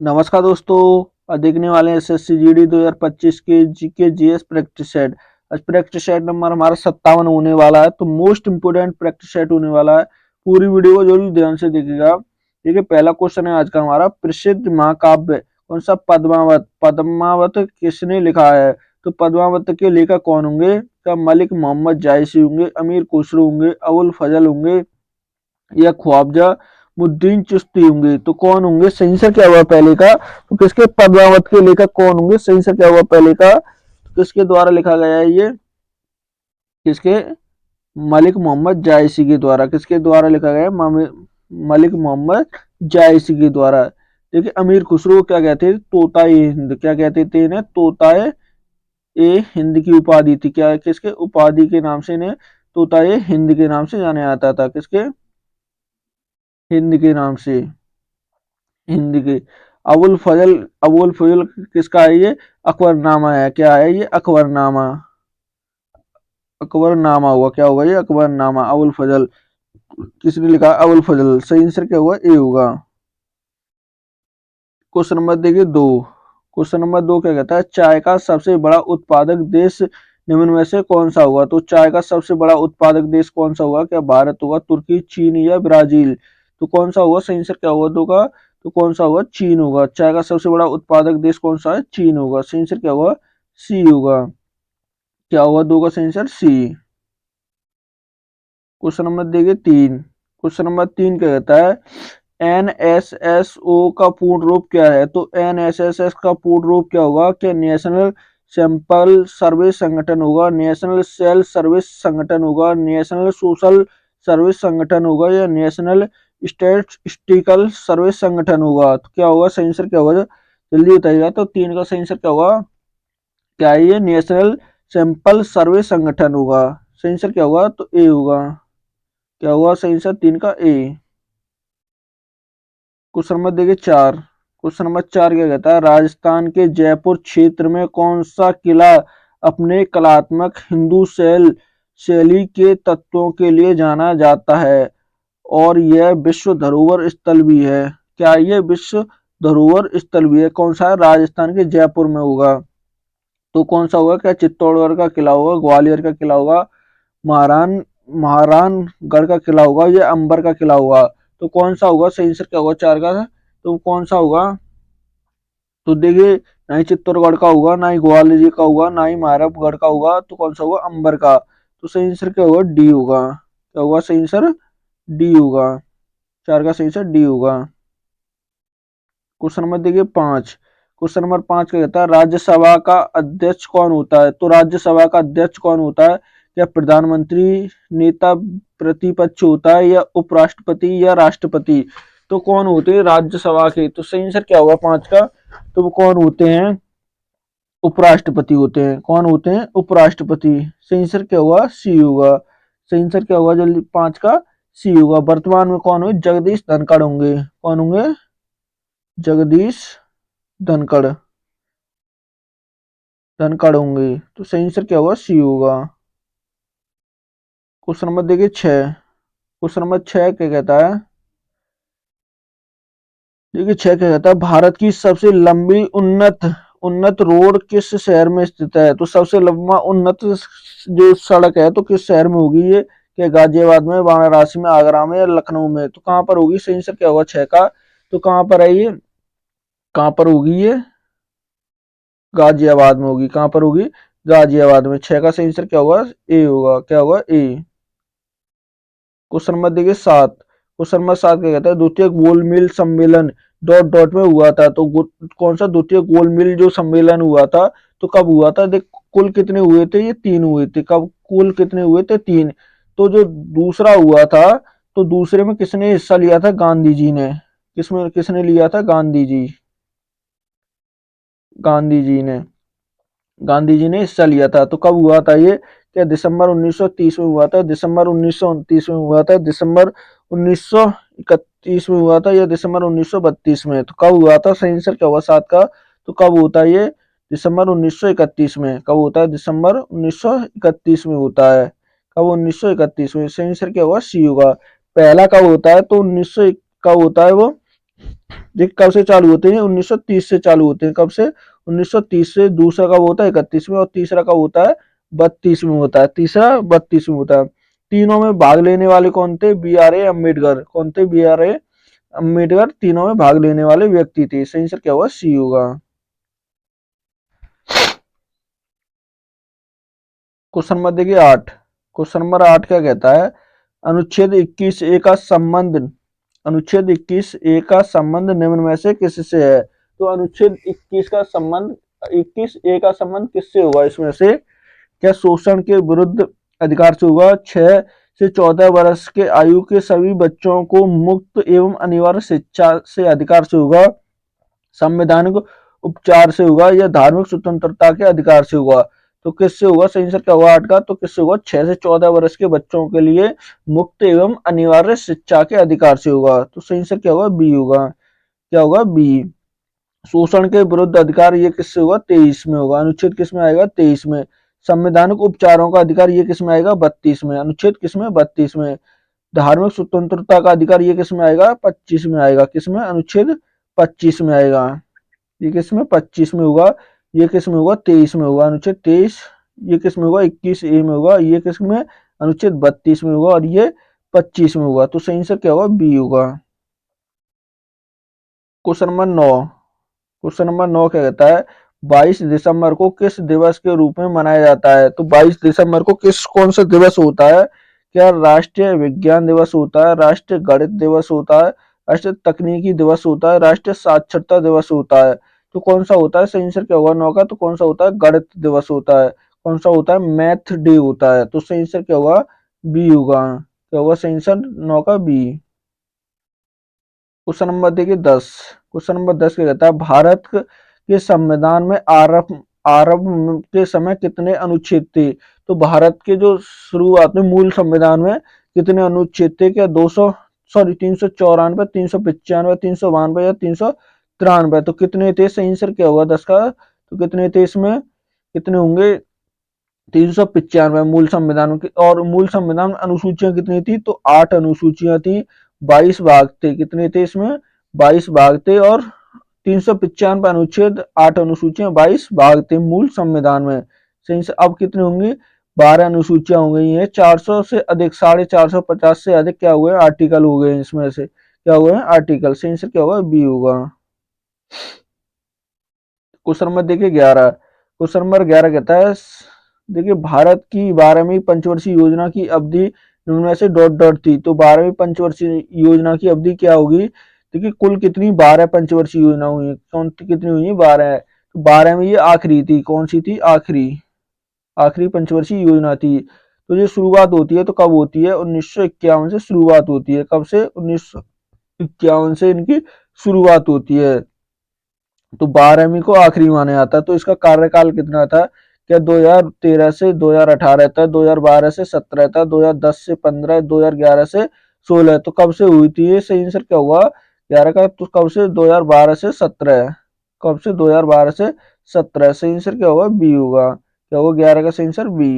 नमस्कार दोस्तों। आज देखने वाले हैं एसएससी जीडी 2025 के जीके जीएस प्रैक्टिस सेट। आज प्रैक्टिस सेट नंबर हमारा 57 होने वाला है, तो मोस्ट इंपोर्टेंट प्रैक्टिस सेट होने वाला है। पूरी वीडियो को जरूर ध्यान से देखिएगा। देखिए, पहला क्वेश्चन है आज का हमारा, प्रसिद्ध महाकाव्य कौन सा? पद्मावत। पद्मावत किसने लिखा है? तो पद्मावत के लेखक कौन होंगे? क्या मलिक मोहम्मद जायसी होंगे, अमीर खुसरो होंगे, अबुल फजल होंगे या ख्वाजा मुद्दीन चिश्ती होंगे? तो कौन होंगे? सही आंसर क्या हुआ पहले का? तो किसके? पद्मावत के लेखक कौन होंगे? सही आंसर क्या हुआ पहले का? तो किसके द्वारा लिखा गया है ये? किसके? मलिक मोहम्मद जायसी के द्वारा। किसके द्वारा लिखा गया है? मलिक मोहम्मद जायसी के द्वारा। देखिए, अमीर खुसरो क्या कहते थे? तोताए हिंद। क्या कहते थे इन्हें? तोताए ए हिंद की उपाधि थी। क्या? किसके उपाधि के नाम से इन्हें तोताए हिंद के नाम से जाना जाता था? किसके? हिंद के नाम से। हिंद के। अबुल फजल किसका है ये? अकबरनामा है। क्या है ये? अकबरनामा। अकबरनामा हुआ। क्या होगा ये? अकबरनामा। अबुल फजल किसने लिखा? अबुल फजल। सही आंसर क्या होगा? ए होगा। क्वेश्चन नंबर देखिए 2। क्वेश्चन नंबर 2 क्या कहता है? चाय का सबसे बड़ा उत्पादक देश निम्न में से कौन सा होगा? तो चाय का सबसे बड़ा उत्पादक देश कौन सा होगा? क्या भारत होगा, तुर्की, चीन या ब्राजील? तो कौन सा होगा? सही आंसर क्या होगा दो का? तो कौन सा होगा? चीन होगा। चाय का सबसे बड़ा उत्पादक देश कौन सा है? चीन होगा। सही आंसर क्या होगा? सी होगा। क्या होगा दो का सही आंसर? सी। क्वेश्चन नंबर देखिए 3। क्वेश्चन नंबर 3 क्या कहता है? एनएसएसओ का पूर्ण रूप क्या है? तो एनएसएसएस का पूर्ण रूप क्या होगा? क्या नेशनल सैंपल सर्विस संगठन होगा, नेशनल सेल सर्विस संगठन होगा, नेशनल सोशल सर्विस संगठन होगा या नेशनल स्टैटिस्टिकल सर्विस संगठन होगा? तो क्या होगा सही आंसर? क्या होगा जल्दी बताइएगा। तो 3 का सही आंसर क्या होगा? क्या है ये? नेशनल सैंपल सर्विस संगठन होगा। सही आंसर क्या होगा? तो ए होगा। क्या हुआ सही आंसर? 3 का ए। क्वेश्चन नंबर देखिए 4। क्वेश्चन नंबर 4 क्या कहता है? राजस्थान के जयपुर क्षेत्र में कौन सा किला अपने कलात्मक हिंदू शैली के तत्वों के लिए जाना जाता है और यह विश्व धरोहर स्थल भी है? क्या ये विश्व धरोहर स्थल भी है? कौन सा है? राजस्थान के जयपुर में होगा। तो कौन सा होगा? क्या चित्तौड़गढ़ का किला होगा, ग्वालियर का किला होगा, महारान महारानगढ़ का किला होगा, या अंबर का किला होगा? तो कौन सा होगा? सही आंसर क्या होगा 4 का? तो कौन सा होगा? तो देखिए, ना ही चित्तौड़गढ़ का होगा, ना ही ग्वालियर का होगा, ना ही महारानगढ़ का होगा। तो कौन सा होगा? अंबर का। तो सही आंसर क्या होगा? डी होगा। क्या होगा सही आंसर? डी होगा। 4 का सही आंसर डी होगा। क्वेश्चन नंबर देखिए 5। क्वेश्चन नंबर 5 क्या कहता है? राज्यसभा का अध्यक्ष कौन होता है? तो राज्यसभा का अध्यक्ष कौन होता है? क्या प्रधानमंत्री, नेता प्रतिपक्ष होता है, या उपराष्ट्रपति या राष्ट्रपति? तो कौन होते हैं राज्यसभा के? तो सही आंसर क्या होगा 5 का? तो वो कौन होते हैं? उपराष्ट्रपति होते हैं। कौन होते हैं? उपराष्ट्रपति। सही आंसर क्या होगा? सी होगा। सही आंसर क्या होगा जल्दी? 5 का सी होगा। वर्तमान में कौन होंगे? जगदीश धनखड़ होंगे। कौन होंगे? जगदीश धनखड़। धनखड़ होंगे। तो सही आंसर क्या होगा? सी होगा। क्वेश्चन नंबर देखिए 6। क्वेश्चन नंबर 6 क्या कहता है? देखिए 6 क्या कहता है? भारत की सबसे लंबी उन्नत उन्नत रोड किस शहर में स्थित है? तो सबसे लंबा उन्नत जो सड़क है तो किस शहर में होगी ये? क्या गाजियाबाद में, वाराणसी में, आगरा में या लखनऊ में? तो कहाँ पर होगी? सही आंसर क्या होगा 6 का? तो कहाँ पर है ये? कहाँ पर होगी ये? गाजियाबाद में होगी। कहाँ पर होगी? गाजियाबाद में। 6 का सही आंसर क्या होगा? ए होगा। क्या होगा? ए। क्वेश्चन नंबर देखिए 7। क्वेश्चन नंबर 7 क्या कहता है? द्वितीय गोलमेज सम्मेलन डॉट डॉट में हुआ था। तो कौन सा द्वितीय गोलमेज जो सम्मेलन हुआ था तो कब हुआ था? देख, कुल कितने हुए थे? ये 3 हुए थे। कब? कुल कितने हुए थे? 3। तो जो दूसरा हुआ था, तो दूसरे में किसने हिस्सा लिया था? गांधी जी ने। किसमें किसने लिया था? गांधी जी। गांधी जी ने। गांधी जी ने हिस्सा लिया था। तो कब हुआ था ये? क्या दिसंबर 1930 में हुआ था, दिसंबर 1929 में हुआ था, दिसंबर 1931 में हुआ था, या दिसंबर 1932 में? तो कब हुआ था? सही आंसर क्या होगा 7 का? तो कब होता है ये? दिसंबर 1931 में। कब होता है? दिसंबर 1931 में होता है। कब? 1931 में। सही आंसर क्या होगा? सी होगा। पहला कब होता है? तो 1900 कब होता है वो? देखिए कब से चालू होते हैं, 1930 से चालू होते हैं। कब से? 1930 से। दूसरा कब होता है? 31 में। और तीसरा कब होता है? 32 में होता है। तीसरा 32 में होता है। तीनों में भाग लेने वाले कौन थे? B R A Ambedkar. कौन थे? बी आर ए अम्बेडकर तीनों में भाग लेने वाले व्यक्ति थे। सही आंसर क्या होगा? सी होगा। क्वेश्चन नंबर देखिए 8। क्वेश्चन नंबर 8 क्या कहता है? अनुच्छेद 21 ए का संबंध, अनुच्छेद 21 ए का संबंध निम्न में से किससे है? तो अनुच्छेद 21 का संबंध, 21 ए का संबंध किससे होगा इसमें से? क्या शोषण के विरुद्ध अधिकार से होगा? 6 से 14 वर्ष के आयु के सभी बच्चों को मुक्त एवं अनिवार्य शिक्षा से अधिकार से होगा? संवैधानिक उपचार से होगा? या धार्मिक स्वतंत्रता के अधिकार से होगा? तो किससे होगा? सही आंसर क्या होगा 8 का? तो किससे होगा? 6 से 14 वर्ष के बच्चों के लिए मुक्त एवं अनिवार्य शिक्षा के अधिकार से होगा। तो सही आंसर क्या होगा? बी होगा। क्या होगा? बी। शोषण के विरुद्ध अधिकार ये किससे होगा? 23 में होगा। अनुच्छेद किस में आएगा? 23 में। संवैधानिक उपचारों का अधिकार ये किस में आएगा? 32 में। अनुच्छेद किस में? 32 में। धार्मिक स्वतंत्रता का अधिकार ये किस में आएगा? 25 में आएगा। किस में? अनुच्छेद 25 में आएगा। ये किस में? 25 में होगा। ये किस में होगा? 23 में होगा। अनुच्छेद 23। ये किस में होगा? 21 ए में होगा। ये किस में? अनुच्छेद 32 में होगा। और ये 25 में होगा। तो सही आंसर क्या होगा? बी होगा। Question number 9। क्वेश्चन नंबर 9 क्या कहता है? 22 दिसंबर को किस दिवस के रूप में मनाया जाता है? तो 22 दिसंबर को कौन सा दिवस होता है? क्या राष्ट्रीय विज्ञान दिवस होता है? राष्ट्रीय गणित दिवस होता है? राष्ट्रीय तकनीकी दिवस होता है? राष्ट्रीय साक्षरता दिवस होता है? तो कौन सा होता है? सही आंसर क्या होगा 9 का? तो कौन सा होता है? गणित दिवस होता है। कौन सा होता है? मैथ डे होता है। तो सही आंसर क्या होगा? बी होगा। क्या होगा सही आंसर 9 का? बी। क्वेश्चन नंबर देखिए 10। क्वेश्चन नंबर 10 क्या कहता है? भारत के संविधान में आरंभ आरंभ के समय कितने अनुच्छेद थे? तो भारत के जो शुरुआत में मूल संविधान में कितने अनुच्छेद थे? क्या 200, सॉरी 394, 395, 392 या 393? तो कितने थे? सही आंसर क्या होगा 10 का? तो कितने थे इसमें? कितने होंगे? 395 मूल संविधान की। और मूल संविधान में अनुसूचियां कितनी थी? तो 8 अनुसूचियां थी, 22 भाग थे। कितने थे इसमें? 22 भाग थे। और 395 अनुच्छेद, 8 अनुसूचियां, 22 भाग थे मूल संविधान में। सही से अब कितने होंगे? 12 अनुसूचियां हो गई हैं। 400 से अधिक, 450 से अधिक क्या हुए? आर्टिकल हो गए। इसमें से क्या हुए? आर्टिकल। सही से क्या होगा? बी होगा। क्वेश्चन नंबर देखिए 11। क्वेश्चन नंबर 11 कहता है देखिए भारत की 12वीं पंचवर्षीय योजना की अवधि निम्न में से डॉट डॉट थी। तो 12वीं पंचवर्षीय योजना की अवधि क्या होगी? देखिए कुल कितनी? 12 पंचवर्षीय योजना हुई। कौन कितनी हुई? 12 है। तो 12वीं ये आखिरी थी। कौन सी थी? आखिरी। आखिरी पंचवर्षीय योजना थी। तो ये शुरुआत होती है तो कब होती है? 1951 से शुरुआत होती है। कब से? 1951 से इनकी शुरुआत होती है। तो 12वीं को आखिरी माना जाता है। तो इसका कार्यकाल कितना था? क्या 2013 से 2018 था, 2012 से 17 था, 2010 से 15, 2011 से 16? तो कब से हुई थी ये? सही आंसर क्या हुआ 11 का? तो कब से? 2012 से 17। कब से? 2012 से 17। सही आंसर क्या होगा? बी होगा। क्या होगा 11 का सही आंसर? बी।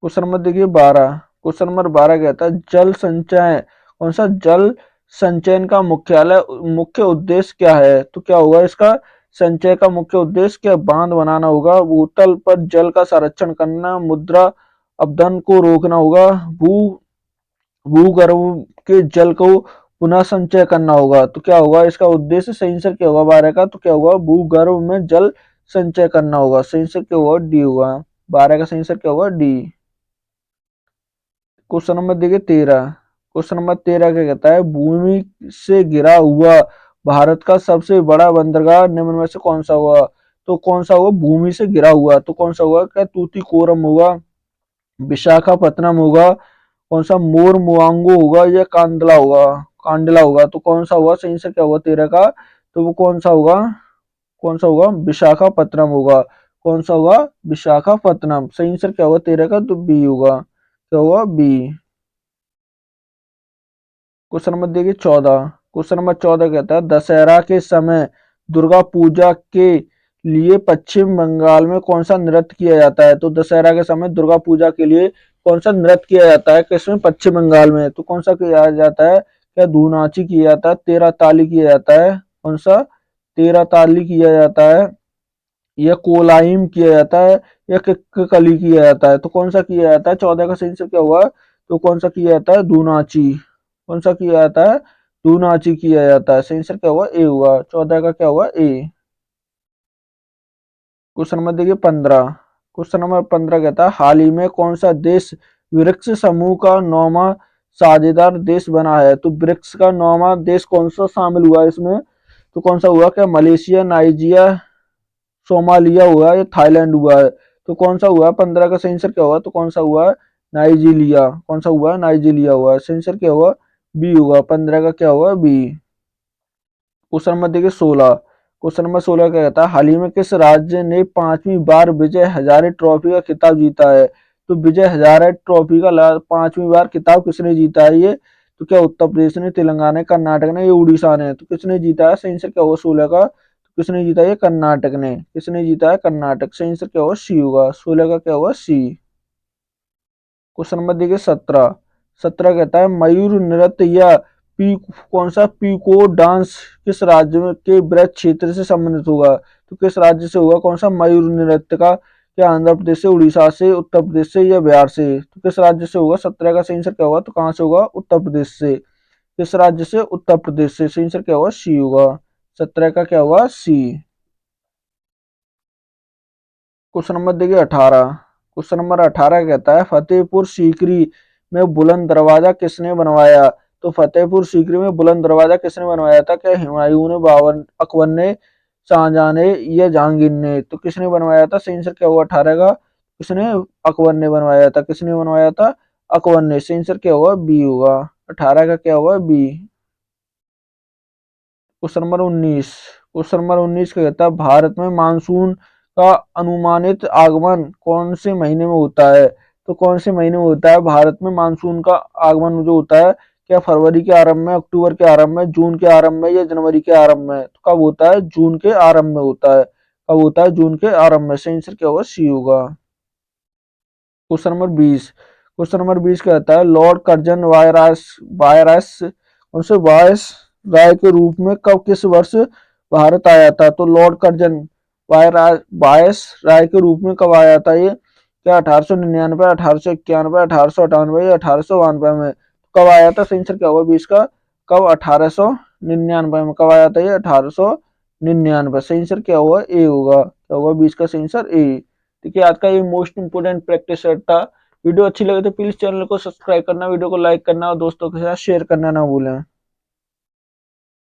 क्वेश्चन नंबर देखिए 12। क्वेश्चन नंबर 12 कहता है जल संचय, कौन सा? जल संचयन का मुख्य उद्देश्य क्या है? तो क्या होगा इसका? संचय का मुख्य उद्देश्य क्या? बांध बनाना होगा, भूतल पर जल का संरक्षण करना, मुद्रा अपदन को रोकना होगा, भूगर्भ के जल को पुनः संचय करना होगा। तो क्या होगा इसका उद्देश्य? सही आंसर क्या होगा 12 का? तो क्या होगा? भूगर्भ में जल संचय करना होगा। सही आंसर क्या होगा? डी होगा। 12 का सही आंसर क्या होगा? डी। क्वेश्चन नंबर देखिए 13। क्वेश्चन नंबर 13 क्या कहता है? भूमि से घिरा हुआ भारत का सबसे बड़ा बंदरगाह निम्न में से कौन सा हुआ? तो कौन सा हुआ? भूमि से घिरा हुआ। तो कौन सा हुआ? क्या तूतीकोरम होगा, विशाखापत्तनम होगा, कौन सा मोर मुआंगो होगा, या कांडला होगा? कांडला होगा। तो कौन सा होगा? सही आंसर क्या होगा 13 का? तो वो कौन सा होगा? कौन सा होगा? विशाखापत्तनम होगा। कौन सा होगा? विशाखापत्तनम। सही आंसर क्या होगा 13 का? तो बी होगा। क्या होगा? बी। क्वेश्चन नंबर देखिए 14। क्वेश्चन नंबर 14 कहता है दशहरा के समय दुर्गा पूजा के लिए पश्चिम बंगाल में कौन सा नृत्य किया जाता है? तो दशहरा के समय दुर्गा पूजा के लिए कौन सा नृत्य किया जाता है? किसमें? पश्चिम बंगाल में। तो कौन सा किया जाता है? क्या धूनाची किया जाता है, तेरह ताली किया जाता है, कौन सा, तेरह ताली किया जाता है, या कोलाइम किया जाता है, या कली किया जाता है, तो कौन सा किया जाता है, 14 का सही आंसर क्या हुआ, तो कौन सा किया जाता है, धूनाची, कौन सा किया जाता है, धूनाची किया जाता है, सही आंसर क्या हुआ, ए हुआ, 14 का क्या हुआ, ए। क्वेश्चन नंबर देखिए 15, क्वेश्चन नंबर 15 कहता है हाल ही में कौन सा देश ब्रिक्स समूह का 9वां साझेदार देश बना है, तो ब्रिक्स का 9वां देश कौन सा शामिल हुआ है इसमें, तो कौन सा हुआ, क्या मलेशिया, नाइजीरिया, सोमालिया हुआ या थाईलैंड हुआ है, तो कौन सा हुआ, 15 का सही आंसर क्या हुआ, तो कौन सा हुआ, नाइजीरिया, कौन सा हुआ, नाइजीरिया हुआ, सही आंसर क्या हुआ, बी हुआ, 15 का क्या हुआ, बी। क्वेश्चन नंबर देखिए 16, क्वेश्चन नंबर 16 क्या कहता है हाल ही में किस राज्य ने 5वीं बार विजय हजारे ट्रॉफी का खिताब जीता है, तो विजय हजारे ट्रॉफी का 5वीं बार खिताब किसने जीता है ये, तो क्या उत्तर प्रदेश ने, तेलंगाना, कर्नाटक ने, या उड़ीसा ने, तो किसने जीता है, सही आंसर क्या होगा 16 का, तो किसने जीता है, कर्नाटक ने, किसने जीता है, कर्नाटक, सही आंसर क्या होगा, सी होगा, 16 का क्या होगा, सी। क्वेश्चन नंबर देखिए 17, 17 कहता है मयूर नृत्य या पी कौन सा पीको डांस किस राज्य में के ब्रज क्षेत्र से संबंधित होगा, तो किस राज्य से होगा, कौन सा मयूर नृत्य का, क्या आंध्र प्रदेश से, उड़ीसा से, उत्तर प्रदेश से, या बिहार से, तो किस राज्य से होगा, 17 का सही आंसर क्या होगा, तो कहाँ से होगा, उत्तर प्रदेश से, किस राज्य से, उत्तर प्रदेश से, सही आंसर क्या होगा, सी होगा, 17 का क्या होगा, सी। क्वेश्चन नंबर देखिए 18, क्वेश्चन नंबर 18 कहता है फतेहपुर सीकरी में बुलंद दरवाजा किसने बनवाया, तो फतेहपुर सीकरी में बुलंद दरवाजा किसने बनवाया था, क्या हुमायूं ने, बाबर, अकबर ने, शाहजहां ने, या जहांगीर ने, तो किसने बनवाया था, सही आंसर क्या हुआ 18 का, किसने, अकबर ने बनवाया था, किसने बनवाया था, अकबर ने, सही आंसर क्या होगा, बी होगा, 18 का क्या होगा, B. Question number 19, question number 19 का कहता है भारत में मानसून का अनुमानित आगमन कौन से महीने में होता है, तो कौन से महीने में होता है भारत में मानसून का आगमन जो होता है, क्या फरवरी के आरंभ में, अक्टूबर के आरंभ में, जून के आरंभ में, या जनवरी के आरंभ में, तो कब होता है, जून के आरंभ में होता है, कब होता है, जून के आरंभ में, सही आंसर क्या होगा, सी होगा। क्वेश्चन नंबर 20, क्वेश्चन नंबर 20 कहता है लॉर्ड कर्जन वायरस वायरस उनसे वायस राय के रूप में कब किस वर्ष भारत आया था, तो लॉर्ड कर्जन वायस राय के रूप में कब आया था ये, क्या 1899, 1891, 1898 या 1892 में, तो कब आया था, सही आंसर क्या होगा 20 का, कब, 1899 में, कब आया था ये, 1899, सही आंसर क्या होगा, ए होगा, क्या होगा 20 का सही आंसर, ए। देखिए आज का ये मोस्ट इंपोर्टेंट प्रैक्टिस सेट था। वीडियो अच्छी लगे तो प्लीज चैनल को सब्सक्राइब करना, वीडियो को लाइक करना और दोस्तों के साथ शेयर करना ना भूलें।